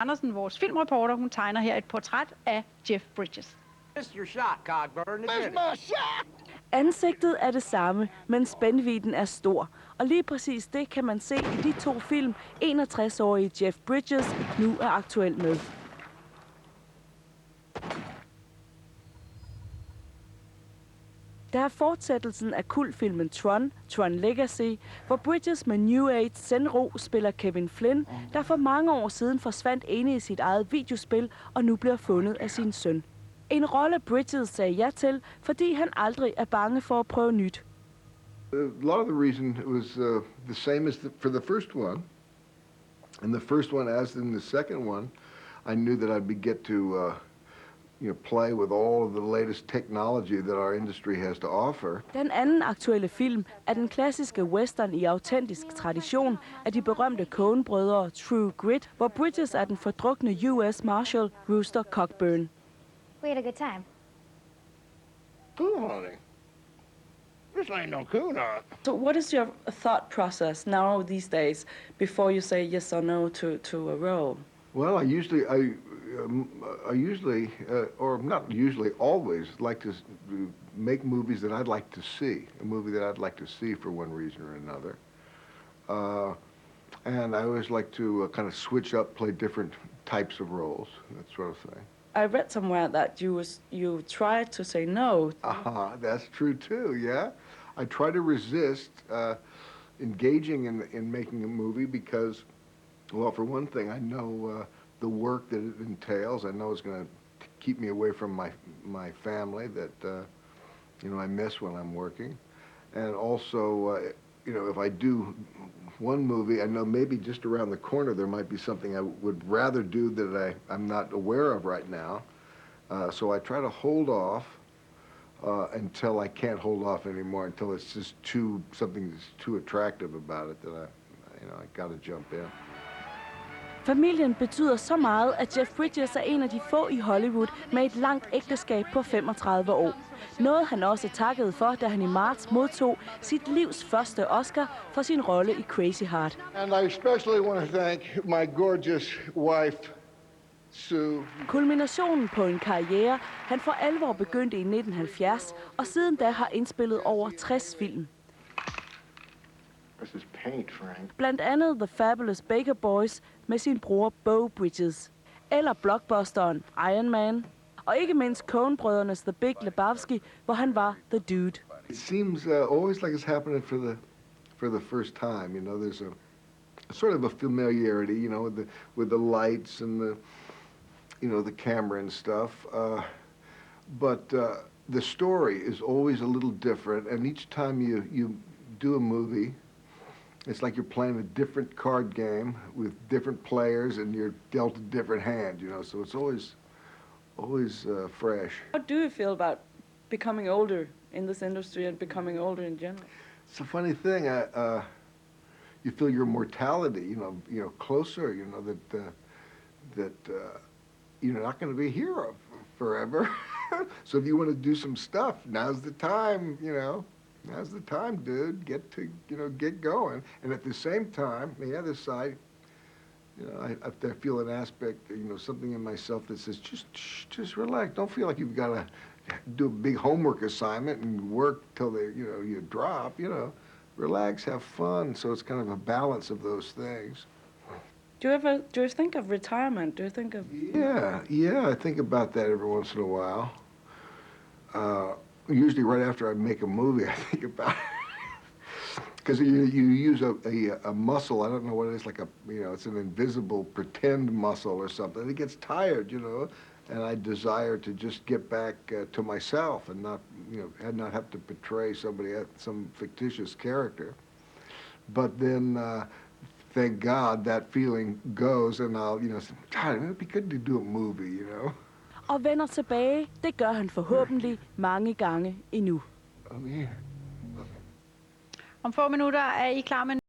Andersen, vores filmreporter, hun tegner her et portræt af Jeff Bridges. Ansigtet er det samme, men spændvidden er stor. Og lige præcis det kan man se i de to film, 61-årige Jeff Bridges nu er aktuel med. Der er fortsættelsen af kultfilmen Tron Legacy, hvor Bridges med New Age sendro spiller Kevin Flynn, der for mange år siden forsvandt inde i sit eget videospil og nu bliver fundet af sin søn. En rolle Bridges sagde ja til, fordi han aldrig er bange for at prøve nyt. A lot of the reason was the same as for the first one. In the first one, as in the second one, I knew that I'd get to play with all of the latest technology that our industry has to offer. Den anden aktuelle film er den klassiske western i autentisk tradition af de berømte Coen-brødre True Grit, hvor Bridges er den fordrukne US Marshal Rooster Cogburn. We had a good time. Cool, honey. This ain't no coon on. So what is your thought process now these days before you say yes or no to a role? Well, I usually, or not usually, always like to make movies that I'd like to see. A movie that I'd like to see for one reason or another. And I always like to kind of switch up, play different types of roles, that sort of thing. I read somewhere that you tried to say no. That's true too, yeah. I try to resist engaging in making a movie because, well, for one thing, I know the work that it entails. I know it's going to keep me away from my family that, I miss when I'm working. And also, if I do one movie, I know maybe just around the corner there might be something I would rather do that I'm not aware of right now. So I try to hold off until I can't hold off anymore, until it's just something that's too attractive about it that I got to jump in. Familien betyder så meget, at Jeff Bridges er en af de få i Hollywood med et langt ægteskab på 35 år. Noget han også takkede for, da han i marts modtog sit livs første Oscar for sin rolle i Crazy Heart. And I especially want to thank my gorgeous wife, Sue. Kulminationen på en karriere, han for alvor begyndte i 1970, og siden da har indspillet over 60 film. This is paint, Frank. Blandt andet The Fabulous Baker Boys med sin bror Beau Bridges, eller blockbusteren Iron Man, og ikke mindst Coen-brødrenes The Big Lebowski, hvor han var The Dude. It seems always like it's happening for the first time. There's a sort of a familiarity, with the lights and the camera and stuff. But the story is always a little different, and each time you do a movie, it's like you're playing a different card game with different players, and you're dealt a different hand, so it's always fresh. How do you feel about becoming older in this industry and becoming older in general? It's a funny thing. You feel your mortality, closer, that you're not going to be here forever. So if you want to do some stuff, now's the time, Now's the time, dude. Get going. And at the same time, the other side, I feel an aspect, something in myself that says, just relax. Don't feel like you've got to do a big homework assignment and work till you drop. Relax, have fun. So it's kind of a balance of those things. Do you think of retirement? Do you think of? Yeah. I think about that every once in a while. Usually right after I make a movie, I think about it. Because you use a muscle, I don't know what it is, like it's an invisible pretend muscle or something. It gets tired, and I desire to just get back to myself and not have to portray some fictitious character. But then, thank God, that feeling goes, and I'll, say, God, it'd be good to do a movie, Og vender tilbage, det gør han forhåbentlig mange gange endnu. Om få minutter er I klar med